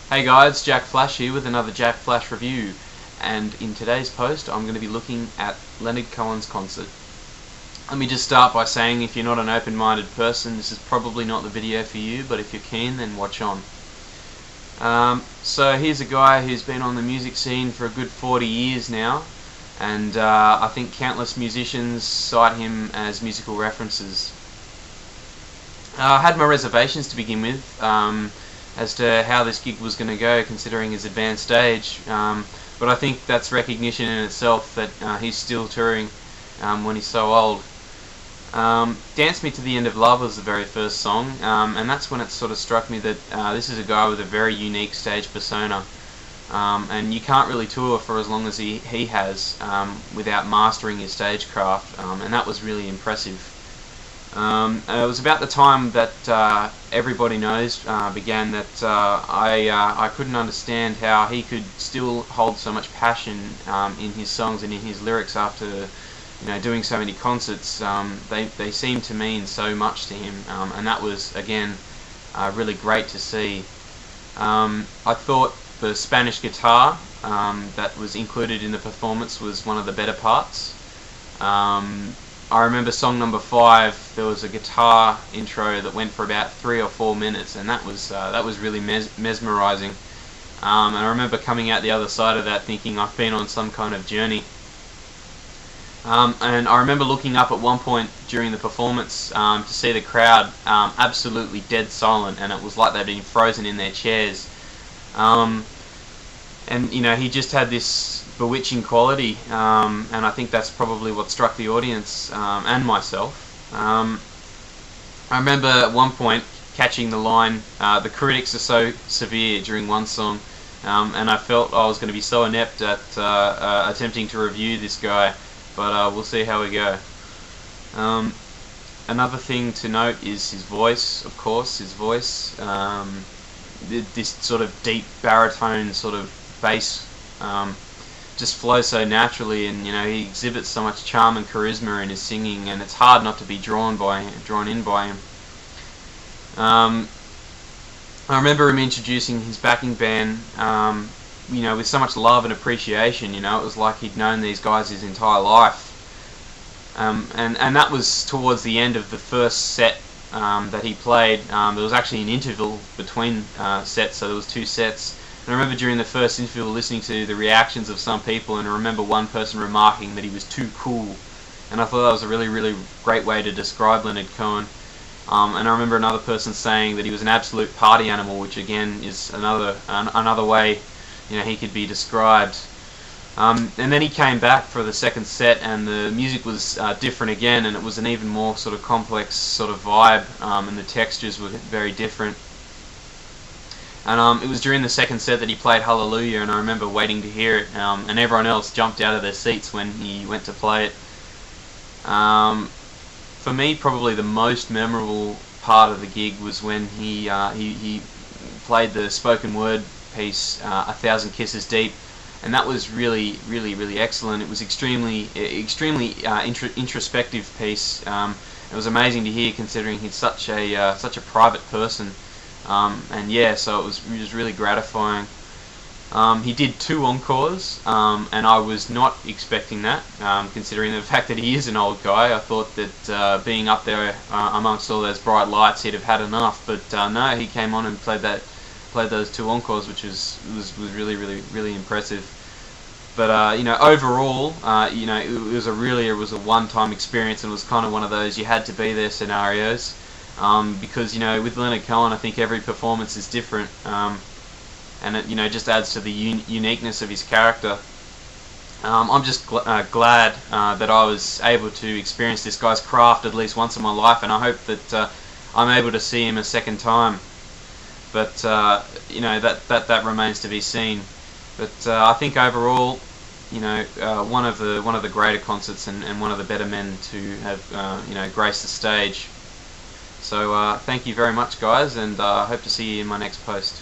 Hey guys, Jack Flash here with another Jack Flash review, and in today's post I'm going to be looking at Leonard Cohen's concert. Let me just start by saying, if you're not an open-minded person, this is probably not the video for you, but if you're keen, then watch on. So here's a guy who's been on the music scene for a good 40 years now, and I think countless musicians cite him as musical references. I had my reservations to begin with as to how this gig was going to go, considering his advanced age, but I think that's recognition in itself that he's still touring when he's so old. Dance Me to the End of Love was the very first song, and that's when it sort of struck me that this is a guy with a very unique stage persona, and you can't really tour for as long as he has without mastering his stagecraft, and that was really impressive. It was about the time that Everybody Knows began that I couldn't understand how he could still hold so much passion in his songs and in his lyrics after doing so many concerts. They seemed to mean so much to him, and that was again really great to see. I thought the Spanish guitar that was included in the performance was one of the better parts. I remember song number 5. There was a guitar intro that went for about 3 or 4 minutes, and that was really mesmerizing. And I remember coming out the other side of that thinking I've been on some kind of journey. And I remember looking up at one point during the performance to see the crowd absolutely dead silent, and it was like they'd been frozen in their chairs. And he just had this bewitching quality, and I think that's probably what struck the audience and myself. I remember at one point catching the line, "The critics are so severe" during one song, and I felt I was going to be so inept at attempting to review this guy, but we'll see how we go. Another thing to note is his voice, of course. His voice, this sort of deep baritone sort of bass just flows so naturally, and he exhibits so much charm and charisma in his singing, and it's hard not to be drawn in by him. I remember him introducing his backing band, with so much love and appreciation. It was like he'd known these guys his entire life. And that was towards the end of the first set that he played. There was actually an interval between sets, so there was 2 sets. And I remember during the first interview listening to the reactions of some people, and I remember one person remarking that he was too cool, and I thought that was a really, really great way to describe Leonard Cohen. And I remember another person saying that he was an absolute party animal, which again is another way he could be described. And then he came back for the second set, and the music was different again, and it was an even more sort of complex sort of vibe, and the textures were very different. And it was during the second set that he played Hallelujah, and I remember waiting to hear it, and everyone else jumped out of their seats when he went to play it. For me, probably the most memorable part of the gig was when he played the spoken word piece, A Thousand Kisses Deep, and that was really, really, really excellent. It was extremely introspective piece. It was amazing to hear, considering he's such a private person. And yeah, so it was really gratifying. He did 2 encores, and I was not expecting that, considering the fact that he is an old guy. I thought that being up there amongst all those bright lights, he'd have had enough, but no, he came on and played those 2 encores, which was really, really, really impressive. But overall, it was a one-time experience, and it was kind of one of those you had to be there scenarios. Because with Leonard Cohen, I think every performance is different, and it just adds to the uniqueness of his character. I'm just glad that I was able to experience this guy's craft at least once in my life, and I hope that I'm able to see him a second time. But that remains to be seen. But I think overall, one of the greater concerts and one of the better men to have graced the stage. So thank you very much, guys, and I hope to see you in my next post.